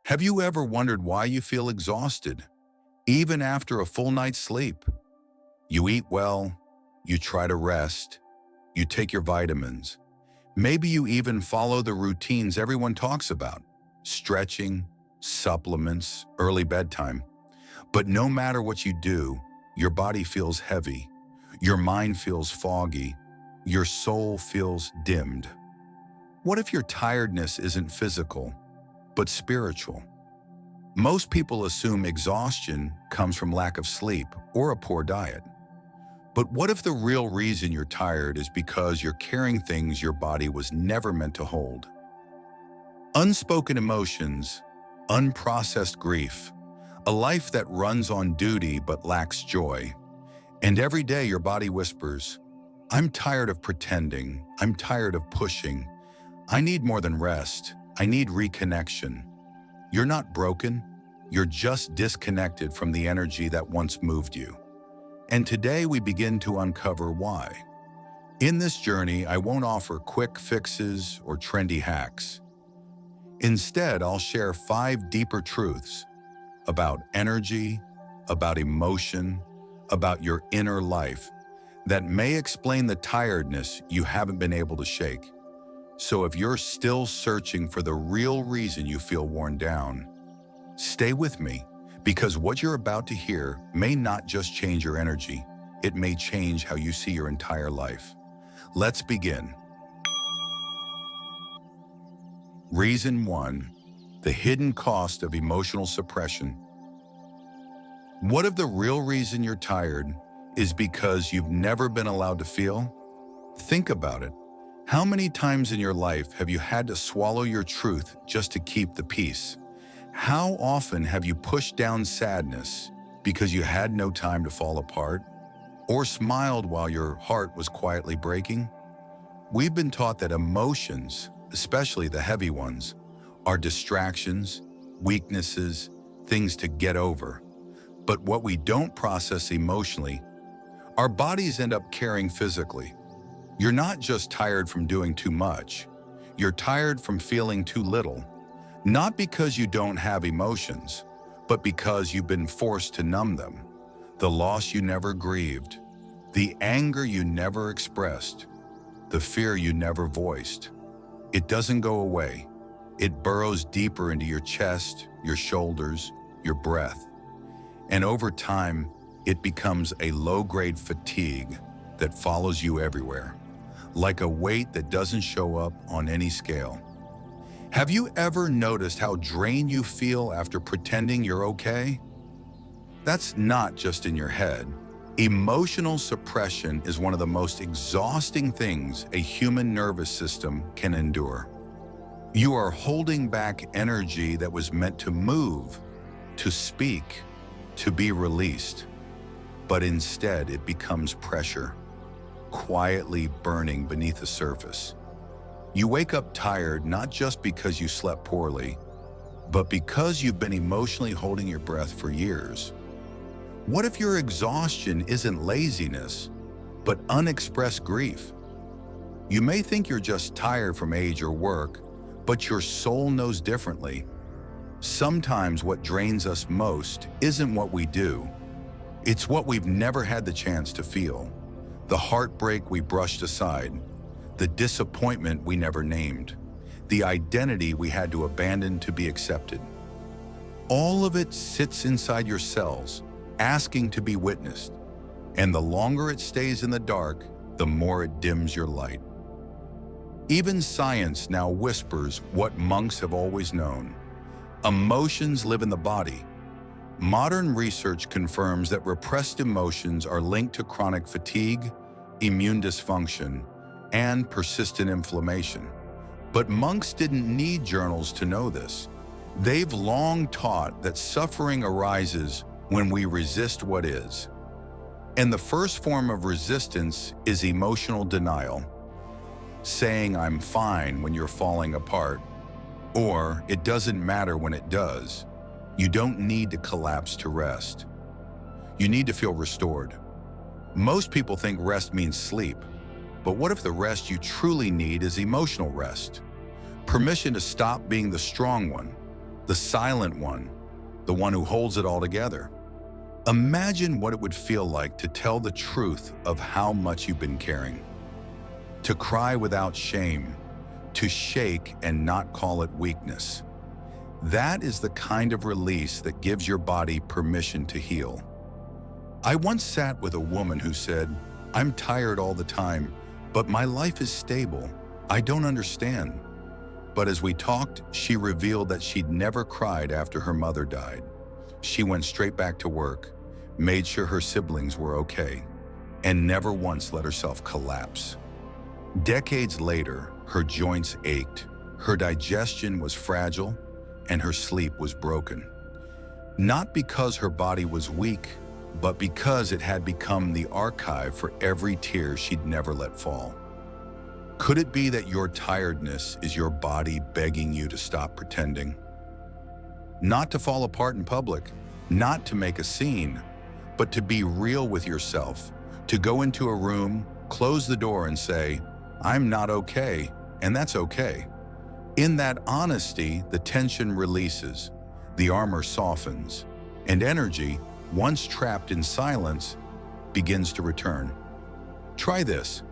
Have you ever wondered why you feel exhausted, even after a full night's sleep? You eat well, you try to rest, you take your vitamins. Maybe you even follow the routines everyone talks about, stretching, supplements, early bedtime. But no matter what you do, your body feels heavy, your mind feels foggy, your soul feels dimmed. What if your tiredness isn't physical, but spiritual? Most people assume exhaustion comes from lack of sleep or a poor diet. But what if the real reason you're tired is because you're carrying things your body was never meant to hold? Unspoken emotions, unprocessed grief, a life that runs on duty but lacks joy. And every day your body whispers, "I'm tired of pretending, I'm tired of pushing. I need more than rest, I need reconnection." You're not broken, you're just disconnected from the energy that once moved you. And today we begin to uncover why. In this journey, I won't offer quick fixes or trendy hacks. Instead, I'll share 5 deeper truths about energy, about emotion, about your inner life that may explain the tiredness you haven't been able to shake. So if you're still searching for the real reason you feel worn down, stay with me, because what you're about to hear may not just change your energy, it may change how you see your entire life. Let's begin. Reason 1, the hidden cost of emotional suppression. What if the real reason you're tired is because you've never been allowed to feel? Think about it. How many times in your life have you had to swallow your truth just to keep the peace? How often have you pushed down sadness because you had no time to fall apart? Or smiled while your heart was quietly breaking? We've been taught that emotions, especially the heavy ones, are distractions, weaknesses, things to get over. But what we don't process emotionally, our bodies end up carrying physically. You're not just tired from doing too much. You're tired from feeling too little. Not because you don't have emotions, but because you've been forced to numb them. The loss you never grieved, the anger you never expressed, the fear you never voiced. It doesn't go away. It burrows deeper into your chest, your shoulders, your breath. And over time, it becomes a low-grade fatigue that follows you everywhere, like a weight that doesn't show up on any scale. Have you ever noticed how drained you feel after pretending you're okay? That's not just in your head. Emotional suppression is one of the most exhausting things a human nervous system can endure. You are holding back energy that was meant to move, to speak, to be released. But instead, it becomes pressure, quietly burning beneath the surface. You wake up tired not just because you slept poorly, but because you've been emotionally holding your breath for years. What if your exhaustion isn't laziness, but unexpressed grief? You may think you're just tired from age or work, but your soul knows differently. Sometimes what drains us most isn't what we do. It's what we've never had the chance to feel. The heartbreak we brushed aside, the disappointment we never named, the identity we had to abandon to be accepted. All of it sits inside your cells, asking to be witnessed. And the longer it stays in the dark, the more it dims your light. Even science now whispers what monks have always known. Emotions live in the body. Modern research confirms that repressed emotions are linked to chronic fatigue, immune dysfunction, and persistent inflammation. But monks didn't need journals to know this. They've long taught that suffering arises when we resist what is. And the first form of resistance is emotional denial. Saying "I'm fine" when you're falling apart, or "it doesn't matter" when it does. You don't need to collapse to rest. You need to feel restored. Most people think rest means sleep, but what if the rest you truly need is emotional rest? Permission to stop being the strong one, the silent one, the one who holds it all together. Imagine what it would feel like to tell the truth of how much you've been carrying, to cry without shame, to shake and not call it weakness. That is the kind of release that gives your body permission to heal. I once sat with a woman who said, "I'm tired all the time, but my life is stable. I don't understand." But as we talked, she revealed that she'd never cried after her mother died. She went straight back to work, made sure her siblings were okay, and never once let herself collapse. Decades later, her joints ached, her digestion was fragile, and her sleep was broken. Not because her body was weak, but because it had become the archive for every tear she'd never let fall. Could it be that your tiredness is your body begging you to stop pretending? Not to fall apart in public, not to make a scene, but to be real with yourself, to go into a room, close the door and say, "I'm not okay," and that's okay. In that honesty, the tension releases, the armor softens, and energy, once trapped in silence, begins to return. Try this.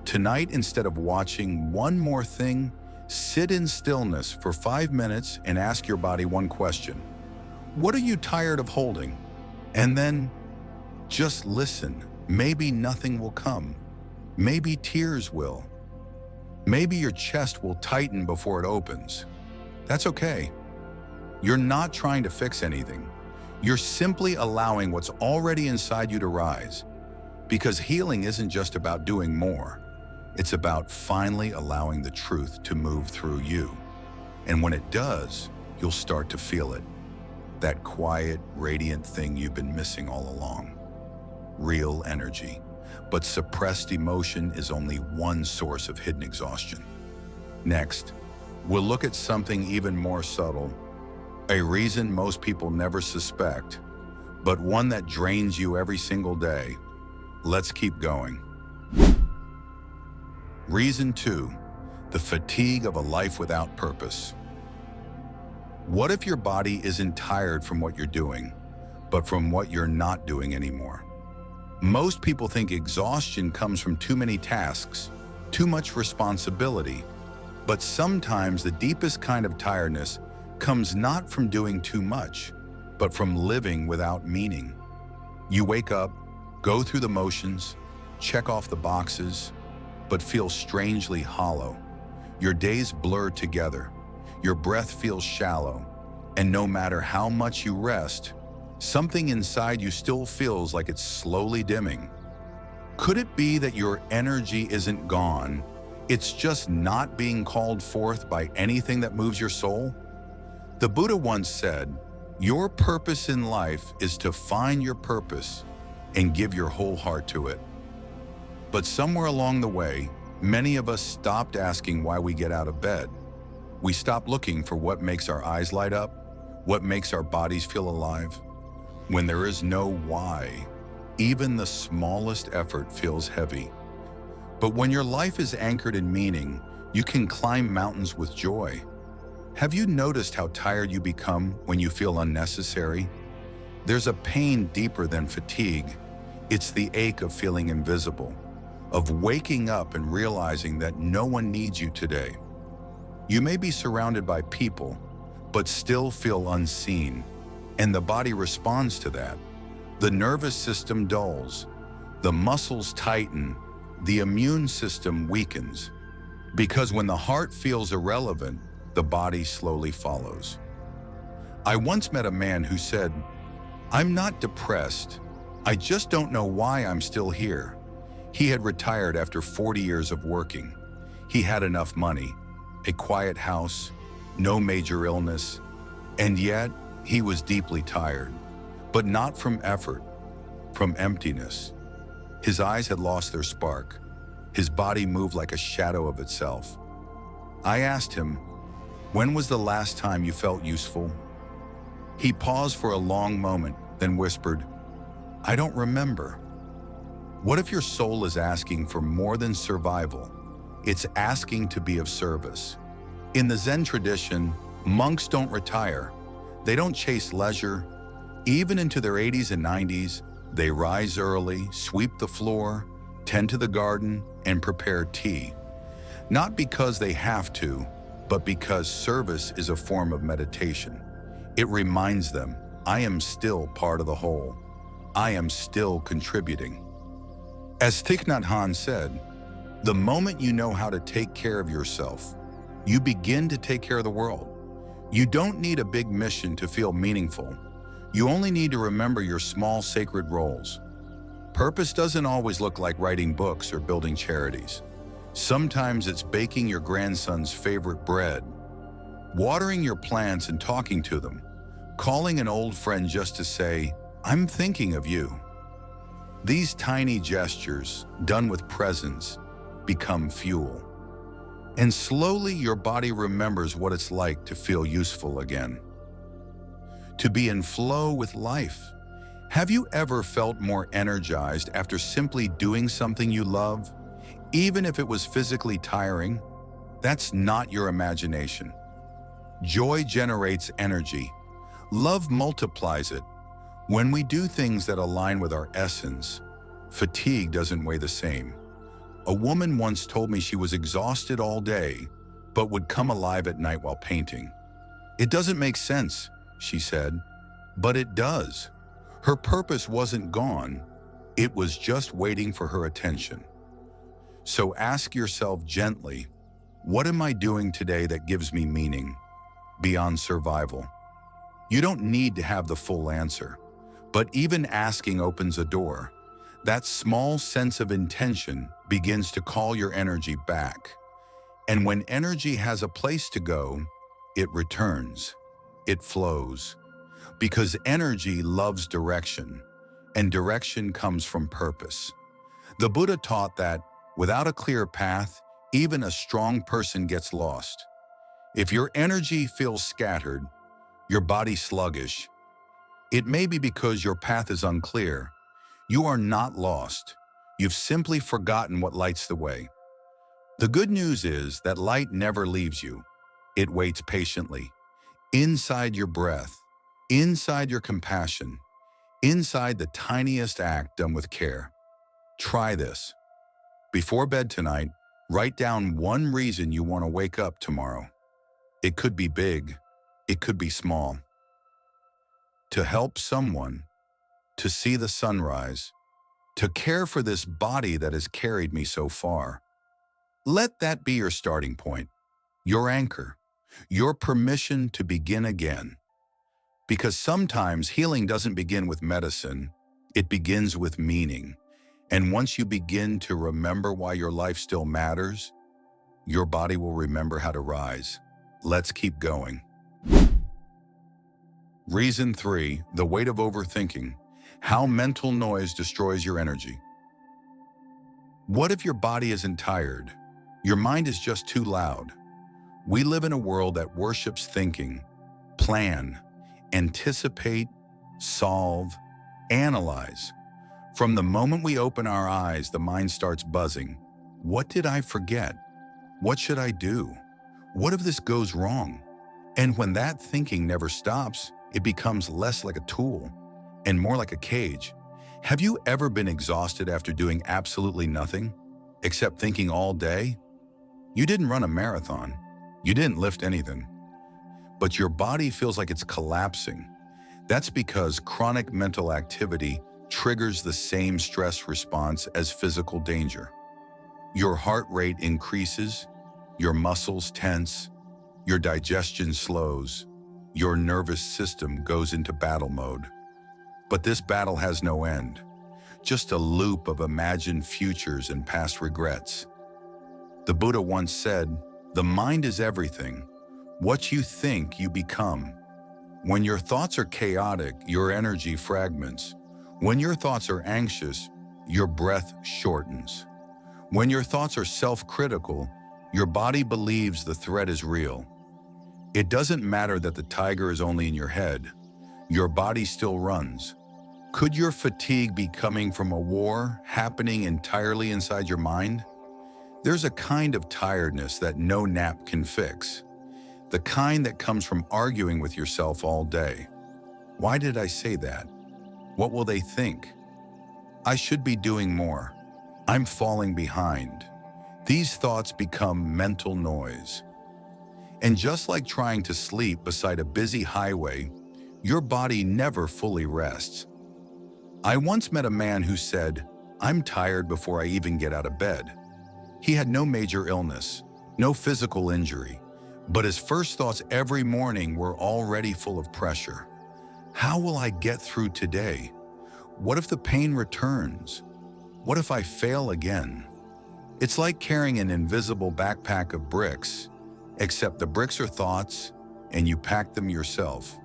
Tonight, instead of watching one more thing, sit in stillness for 5 minutes and ask your body one question. What are you tired of holding? And then just listen. Maybe nothing will come. Maybe tears will. Maybe your chest will tighten before it opens. That's okay. You're not trying to fix anything. You're simply allowing what's already inside you to rise. Because healing isn't just about doing more. It's about finally allowing the truth to move through you. And when it does, you'll start to feel it. That quiet, radiant thing you've been missing all along. Real energy. But suppressed emotion is only one source of hidden exhaustion. Next, we'll look at something even more subtle. A reason most people never suspect, but one that drains you every single day. Let's keep going. Reason 2, the fatigue of a life without purpose. What if your body isn't tired from what you're doing, but from what you're not doing anymore? Most people think exhaustion comes from too many tasks, too much responsibility, but sometimes the deepest kind of tiredness comes not from doing too much, but from living without meaning. You wake up, go through the motions, check off the boxes, but feel strangely hollow. Your days blur together, your breath feels shallow, and no matter how much you rest, something inside you still feels like it's slowly dimming. Could it be that your energy isn't gone, it's just not being called forth by anything that moves your soul? The Buddha once said, "Your purpose in life is to find your purpose and give your whole heart to it." But somewhere along the way, many of us stopped asking why we get out of bed. We stopped looking for what makes our eyes light up, what makes our bodies feel alive. When there is no why, even the smallest effort feels heavy. But when your life is anchored in meaning, you can climb mountains with joy. Have you noticed how tired you become when you feel unnecessary? There's a pain deeper than fatigue. It's the ache of feeling invisible, of waking up and realizing that no one needs you today. You may be surrounded by people, but still feel unseen, and the body responds to that. The nervous system dulls, the muscles tighten, the immune system weakens. Because when the heart feels irrelevant, the body slowly follows. I once met a man who said, "I'm not depressed. I just don't know why I'm still here." He had retired after 40 years of working. He had enough money, a quiet house, no major illness, and yet he was deeply tired, but not from effort, from emptiness. His eyes had lost their spark. His body moved like a shadow of itself. I asked him, "When was the last time you felt useful?" He paused for a long moment, then whispered, "I don't remember." What if your soul is asking for more than survival? It's asking to be of service. In the Zen tradition, monks don't retire, They don't chase leisure. Even into their 80s and 90s, they rise early, sweep the floor, tend to the garden, and prepare tea. Not because they have to, but because service is a form of meditation. It reminds them, I am still part of the whole. I am still contributing. As Thich Nhat Hanh said, the moment you know how to take care of yourself, you begin to take care of the world. You don't need a big mission to feel meaningful. You only need to remember your small sacred roles. Purpose doesn't always look like writing books or building charities. Sometimes it's baking your grandson's favorite bread, watering your plants and talking to them, calling an old friend just to say, I'm thinking of you. These tiny gestures, done with presence, become fuel. And slowly your body remembers what it's like to feel useful again. To be in flow with life. Have you ever felt more energized after simply doing something you love? Even if it was physically tiring? That's not your imagination. Joy generates energy. Love multiplies it. When we do things that align with our essence, fatigue doesn't weigh the same. A woman once told me she was exhausted all day, but would come alive at night while painting. It doesn't make sense, she said, but it does. Her purpose wasn't gone. It was just waiting for her attention. So ask yourself gently, what am I doing today that gives me meaning beyond survival? You don't need to have the full answer, but even asking opens a door. That small sense of intention begins to call your energy back. And when energy has a place to go, it returns, it flows. Because energy loves direction, and direction comes from purpose. The Buddha taught that without a clear path, even a strong person gets lost. If your energy feels scattered, your body sluggish, it may be because your path is unclear. You are not lost. You've simply forgotten what lights the way. The good news is that light never leaves you. It waits patiently. Inside your breath, inside your compassion, inside the tiniest act done with care. Try this. Before bed tonight, write down one reason you want to wake up tomorrow. It could be big. It could be small. To help someone, to see the sunrise, to care for this body that has carried me so far. Let that be your starting point, your anchor, your permission to begin again. Because sometimes healing doesn't begin with medicine, it begins with meaning. And once you begin to remember why your life still matters, your body will remember how to rise. Let's keep going. Reason 3, the weight of overthinking. How mental noise destroys your energy. What if your body isn't tired? Your mind is just too loud. We live in a world that worships thinking, plan, anticipate, solve, analyze. From the moment we open our eyes, the mind starts buzzing. What did I forget? What should I do? What if this goes wrong? And when that thinking never stops, it becomes less like a tool and more like a cage. Have you ever been exhausted after doing absolutely nothing, except thinking all day? You didn't run a marathon. You didn't lift anything. But your body feels like it's collapsing. That's because chronic mental activity triggers the same stress response as physical danger. Your heart rate increases, your muscles tense, your digestion slows, your nervous system goes into battle mode. But this battle has no end, just a loop of imagined futures and past regrets. The Buddha once said, "The mind is everything. What you think, you become." When your thoughts are chaotic, your energy fragments. When your thoughts are anxious, your breath shortens. When your thoughts are self-critical, your body believes the threat is real. It doesn't matter that the tiger is only in your head. Your body still runs. Could your fatigue be coming from a war happening entirely inside your mind? There's a kind of tiredness that no nap can fix. the kind that comes from arguing with yourself all day. Why did I say that? What will they think? I should be doing more. I'm falling behind. These thoughts become mental noise. And just like trying to sleep beside a busy highway, your body never fully rests. I once met a man who said, "I'm tired before I even get out of bed." He had no major illness, no physical injury, but his first thoughts every morning were already full of pressure. How will I get through today? What if the pain returns? What if I fail again? It's like carrying an invisible backpack of bricks, except the bricks are thoughts and you pack them yourself.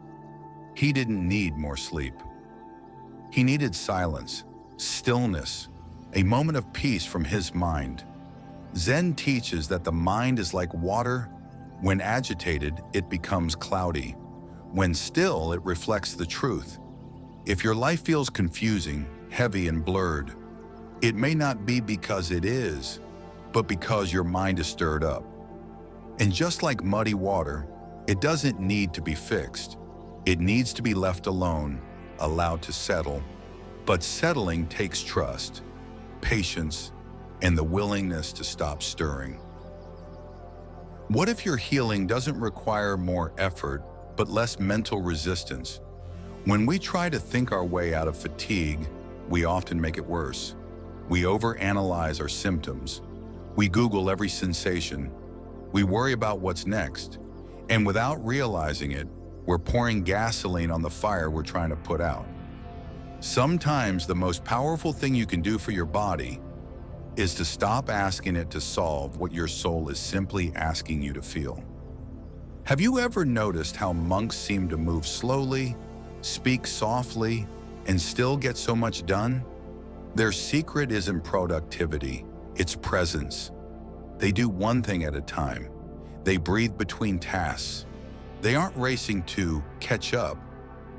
He didn't need more sleep. He needed silence, stillness, a moment of peace from his mind. Zen teaches that the mind is like water. When agitated, it becomes cloudy. When still, it reflects the truth. If your life feels confusing, heavy, and blurred, it may not be because it is, but because your mind is stirred up. And just like muddy water, it doesn't need to be fixed. It needs to be left alone, allowed to settle. But settling takes trust, patience, and the willingness to stop stirring. What if your healing doesn't require more effort, but less mental resistance? When we try to think our way out of fatigue, we often make it worse. We overanalyze our symptoms. We Google every sensation. We worry about what's next. And without realizing it, we're pouring gasoline on the fire we're trying to put out. Sometimes the most powerful thing you can do for your body is to stop asking it to solve what your soul is simply asking you to feel. Have you ever noticed how monks seem to move slowly, speak softly, and still get so much done? Their secret isn't productivity, it's presence. They do one thing at a time. They breathe between tasks. They aren't racing to catch up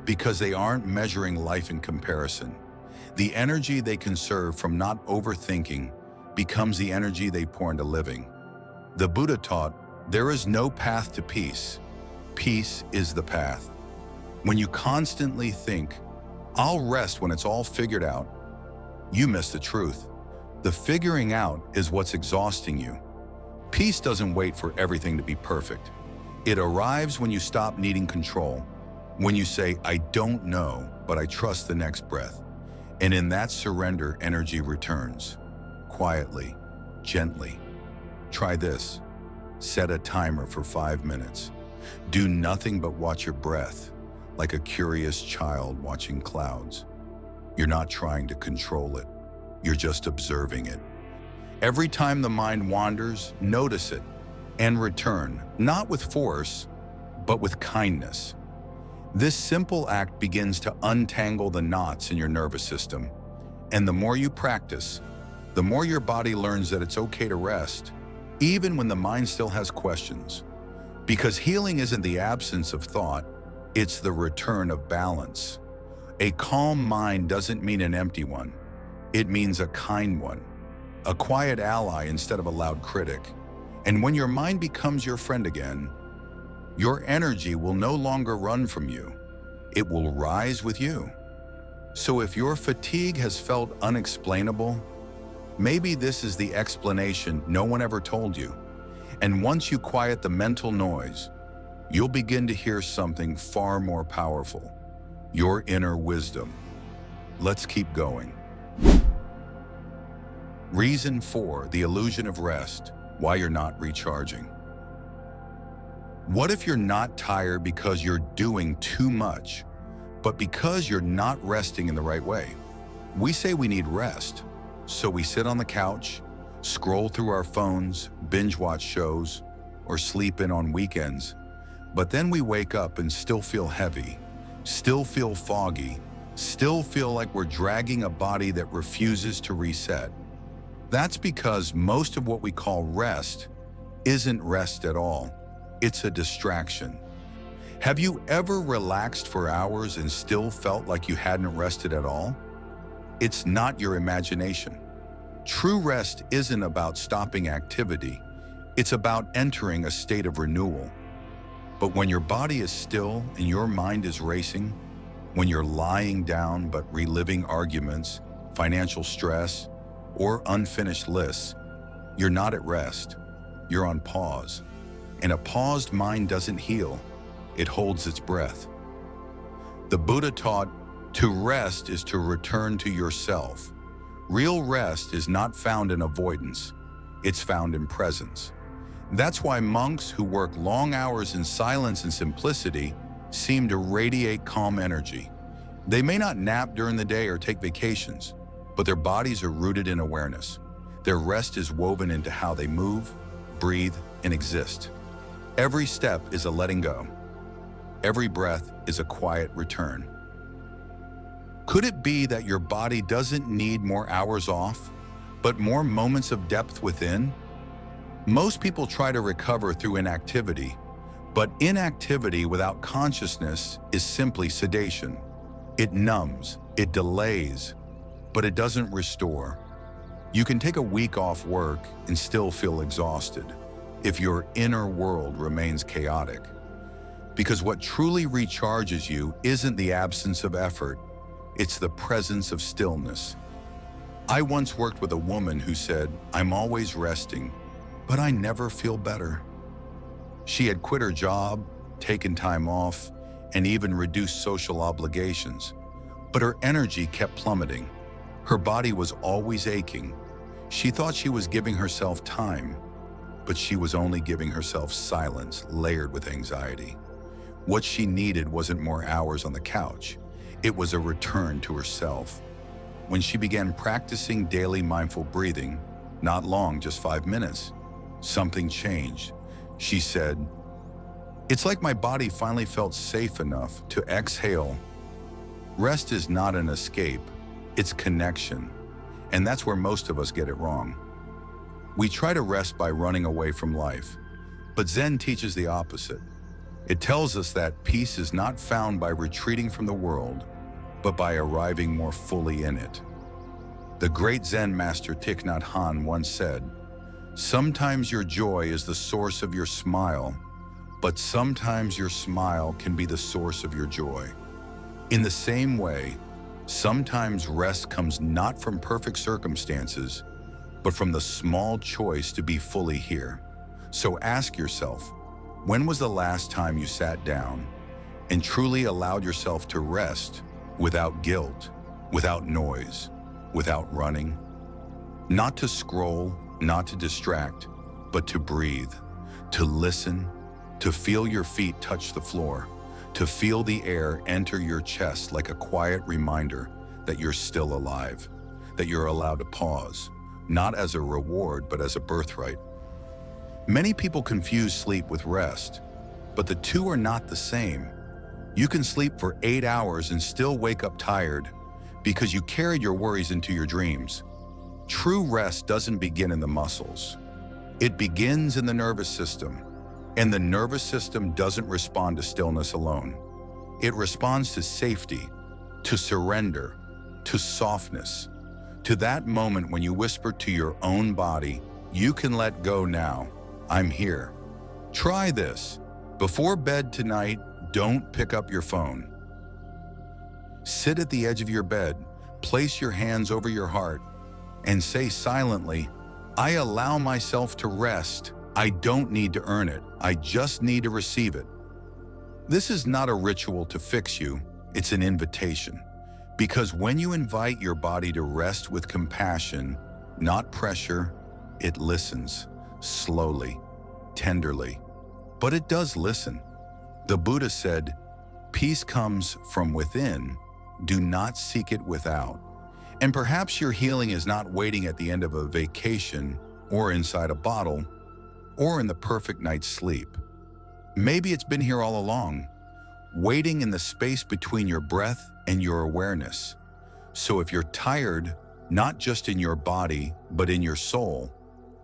because they aren't measuring life in comparison. The energy they conserve from not overthinking becomes the energy they pour into living. The Buddha taught, there is no path to peace. Peace is the path. When you constantly think, I'll rest when it's all figured out, you miss the truth. The figuring out is what's exhausting you. Peace doesn't wait for everything to be perfect. It arrives when you stop needing control. When you say, I don't know, but I trust the next breath. And in that surrender, energy returns. Quietly, gently. Try this. Set a timer for 5 minutes. Do nothing but watch your breath, like a curious child watching clouds. You're not trying to control it. You're just observing it. Every time the mind wanders, notice it and return, not with force, but with kindness. This simple act begins to untangle the knots in your nervous system. And the more you practice, the more your body learns that it's okay to rest, even when the mind still has questions. Because healing isn't the absence of thought, it's the return of balance. A calm mind doesn't mean an empty one. It means a kind one, a quiet ally instead of a loud critic. And when your mind becomes your friend again, your energy will no longer run from you. It will rise with you. So if your fatigue has felt unexplainable, maybe this is the explanation no one ever told you. And once you quiet the mental noise, you'll begin to hear something far more powerful, your inner wisdom. Let's keep going. Reason 4, the illusion of rest, why you're not recharging. What if you're not tired because you're doing too much, but because you're not resting in the right way? We say we need rest, so we sit on the couch, scroll through our phones, binge watch shows, or sleep in on weekends. But then we wake up and still feel heavy, still feel foggy, still feel like we're dragging a body that refuses to reset. That's because most of what we call rest isn't rest at all. It's a distraction. Have you ever relaxed for hours and still felt like you hadn't rested at all? It's not your imagination. True rest isn't about stopping activity. It's about entering a state of renewal. But when your body is still and your mind is racing, when you're lying down but reliving arguments, financial stress, or unfinished lists, you're not at rest. You're on pause. And a paused mind doesn't heal. It holds its breath. The Buddha taught, to rest is to return to yourself. Real rest is not found in avoidance. It's found in presence. That's why monks who work long hours in silence and simplicity seem to radiate calm energy. They may not nap during the day or take vacations, but their bodies are rooted in awareness. Their rest is woven into how they move, breathe, and exist. Every step is a letting go. Every breath is a quiet return. Could it be that your body doesn't need more hours off, but more moments of depth within? Most people try to recover through inactivity, but inactivity without consciousness is simply sedation. It numbs, it delays, but it doesn't restore. You can take a week off work and still feel exhausted if your inner world remains chaotic. Because what truly recharges you isn't the absence of effort, it's the presence of stillness. I once worked with a woman who said, "I'm always resting, but I never feel better." She had quit her job, taken time off, and even reduced social obligations, but her energy kept plummeting. Her body was always aching. She thought she was giving herself time, but she was only giving herself silence layered with anxiety. What she needed wasn't more hours on the couch. It was a return to herself. When she began practicing daily mindful breathing, not long, just 5 minutes, something changed. She said, "It's like my body finally felt safe enough to exhale." Rest is not an escape, it's connection. And that's where most of us get it wrong. We try to rest by running away from life, but Zen teaches the opposite. It tells us that peace is not found by retreating from the world, but by arriving more fully in it. The great Zen master Thich Nhat Hanh once said, "Sometimes your joy is the source of your smile, but sometimes your smile can be the source of your joy." In the same way, sometimes rest comes not from perfect circumstances, but from the small choice to be fully here. So ask yourself, when was the last time you sat down and truly allowed yourself to rest without guilt, without noise, without running? Not to scroll, not to distract, but to breathe, to listen, to feel your feet touch the floor, to feel the air enter your chest like a quiet reminder that you're still alive, that you're allowed to pause, not as a reward, but as a birthright. Many people confuse sleep with rest, but the two are not the same. You can sleep for 8 hours and still wake up tired because you carried your worries into your dreams. True rest doesn't begin in the muscles. It begins in the nervous system. And the nervous system doesn't respond to stillness alone. It responds to safety, to surrender, to softness, to that moment when you whisper to your own body, "You can let go now. I'm here." Try this. Before bed tonight, don't pick up your phone. Sit at the edge of your bed, place your hands over your heart, and say silently, "I allow myself to rest. I don't need to earn it. I just need to receive it." This is not a ritual to fix you, it's an invitation. Because when you invite your body to rest with compassion, not pressure, it listens, slowly, tenderly. But it does listen. The Buddha said, "Peace comes from within, do not seek it without." And perhaps your healing is not waiting at the end of a vacation or inside a bottle, or in the perfect night's sleep. Maybe it's been here all along, waiting in the space between your breath and your awareness. So if you're tired, not just in your body, but in your soul,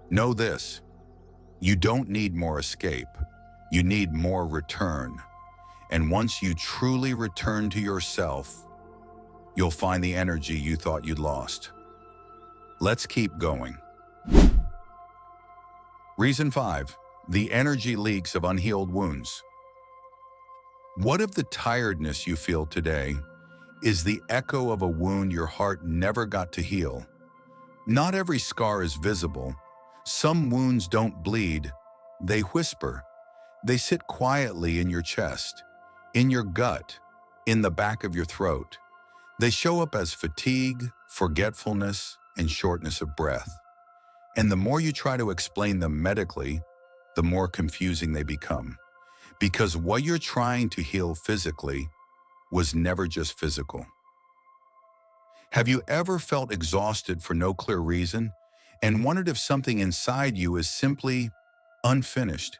know this: you don't need more escape, you need more return. And once you truly return to yourself, you'll find the energy you thought you'd lost. Let's keep going. Reason 5. The energy leaks of unhealed wounds. What if the tiredness you feel today is the echo of a wound your heart never got to heal? Not every scar is visible. Some wounds don't bleed. They whisper. They sit quietly in your chest, in your gut, in the back of your throat. They show up as fatigue, forgetfulness, and shortness of breath. And the more you try to explain them medically, the more confusing they become. Because what you're trying to heal physically was never just physical. Have you ever felt exhausted for no clear reason and wondered if something inside you is simply unfinished?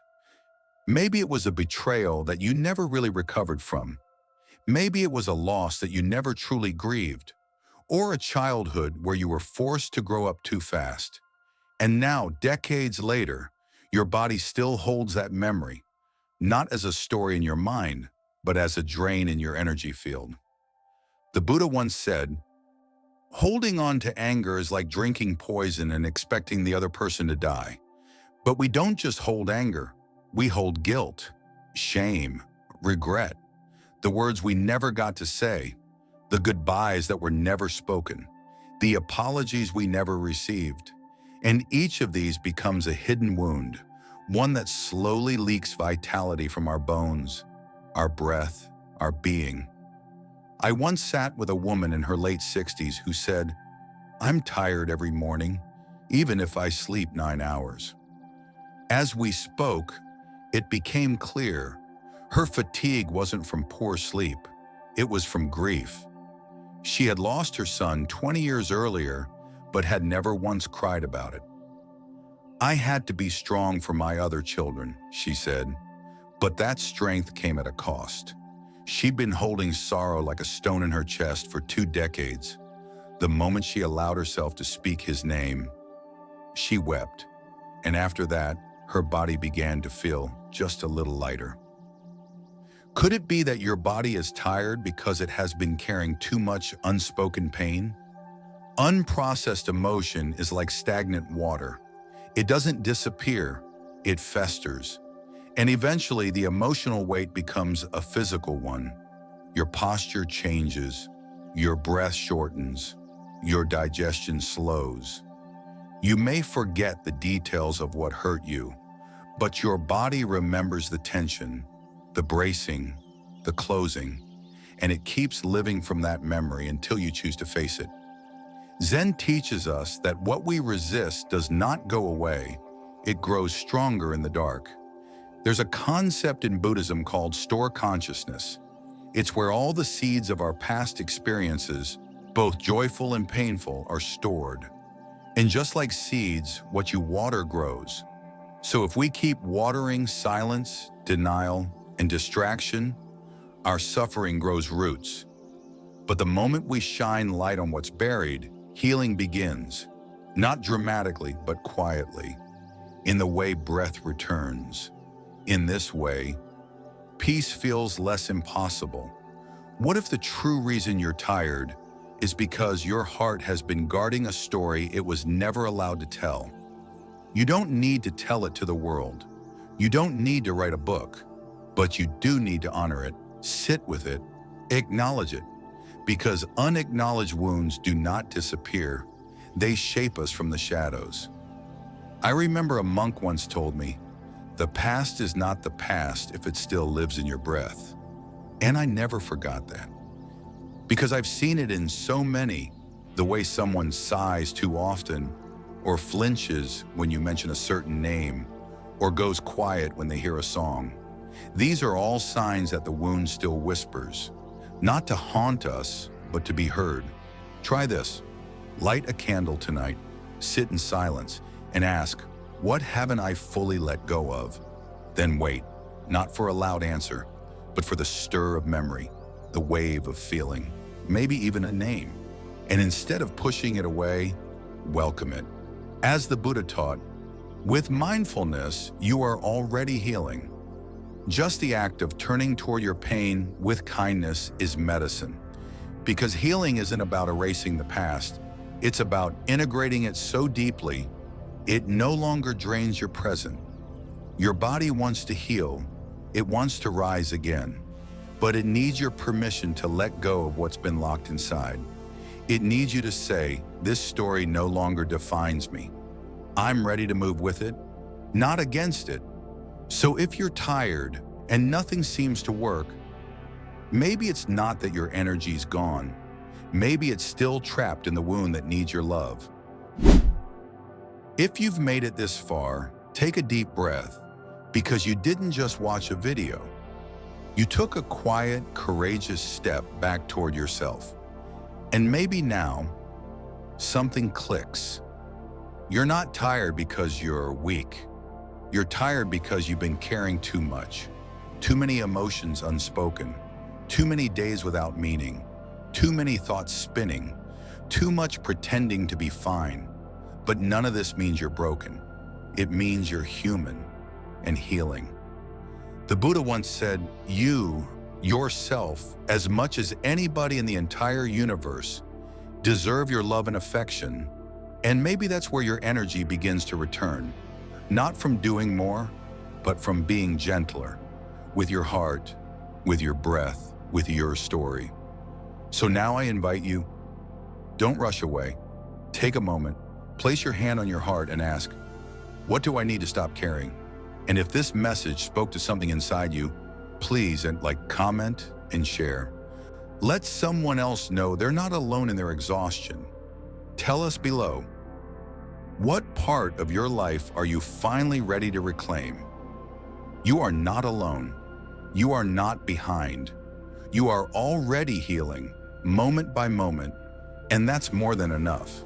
Maybe it was a betrayal that you never really recovered from. Maybe it was a loss that you never truly grieved, or a childhood where you were forced to grow up too fast. And now, decades later, your body still holds that memory, not as a story in your mind, but as a drain in your energy field. The Buddha once said, "Holding on to anger is like drinking poison and expecting the other person to die." But we don't just hold anger, we hold guilt, shame, regret, the words we never got to say, the goodbyes that were never spoken, the apologies we never received. And each of these becomes a hidden wound, one that slowly leaks vitality from our bones, our breath, our being. I once sat with a woman in her late 60s who said, "I'm tired every morning, even if I sleep 9 hours." As we spoke, it became clear her fatigue wasn't from poor sleep, it was from grief. She had lost her son 20 years earlier, but had never once cried about it. "I had to be strong for my other children," she said, but that strength came at a cost. She'd been holding sorrow like a stone in her chest for 2 decades. The moment she allowed herself to speak his name, she wept, and after that, her body began to feel just a little lighter. Could it be that your body is tired because it has been carrying too much unspoken pain? Unprocessed emotion is like stagnant water. It doesn't disappear, it festers. And eventually the emotional weight becomes a physical one. Your posture changes, your breath shortens, your digestion slows. You may forget the details of what hurt you, but your body remembers the tension, the bracing, the closing, and it keeps living from that memory until you choose to face it. Zen teaches us that what we resist does not go away, it grows stronger in the dark. There's a concept in Buddhism called store consciousness. It's where all the seeds of our past experiences, both joyful and painful, are stored. And just like seeds, what you water grows. So if we keep watering silence, denial, and distraction, our suffering grows roots. But the moment we shine light on what's buried, healing begins. Not dramatically, but quietly, in the way breath returns. In this way, peace feels less impossible. What if the true reason you're tired is because your heart has been guarding a story it was never allowed to tell? You don't need to tell it to the world. You don't need to write a book, but you do need to honor it, sit with it, acknowledge it, because unacknowledged wounds do not disappear. They shape us from the shadows. I remember a monk once told me, "The past is not the past if it still lives in your breath." And I never forgot that. Because I've seen it in so many, the way someone sighs too often, or flinches when you mention a certain name, or goes quiet when they hear a song. These are all signs that the wound still whispers, not to haunt us, but to be heard. Try this. Light a candle tonight, sit in silence, and ask, what haven't I fully let go of? Then wait, not for a loud answer, but for the stir of memory, the wave of feeling, maybe even a name. And instead of pushing it away, welcome it. As the Buddha taught, with mindfulness, you are already healing. Just the act of turning toward your pain with kindness is medicine. Because healing isn't about erasing the past, it's about integrating it so deeply, it no longer drains your present. Your body wants to heal, it wants to rise again. but it needs your permission to let go of what's been locked inside. It needs you to say, this story no longer defines me. I'm ready to move with it, not against it. So if you're tired and nothing seems to work, maybe it's not that your energy's gone. Maybe it's still trapped in the wound that needs your love. If you've made it this far, take a deep breath, because you didn't just watch a video. You took a quiet, courageous step back toward yourself. And maybe now, something clicks. You're not tired because you're weak. You're tired because you've been carrying too much. Too many emotions unspoken. Too many days without meaning. Too many thoughts spinning. Too much pretending to be fine. But none of this means you're broken. It means you're human and healing. The Buddha once said, you, yourself, as much as anybody in the entire universe, deserve your love and affection. And maybe that's where your energy begins to return. Not from doing more, but from being gentler. With your heart, with your breath, with your story. So now I invite you, don't rush away. Take a moment, place your hand on your heart and ask, what do I need to stop carrying? And if this message spoke to something inside you, please comment and share. Let someone else know they're not alone in their exhaustion. Tell us below, what part of your life are you finally ready to reclaim? You are not alone. You are not behind. You are already healing, moment by moment, and that's more than enough.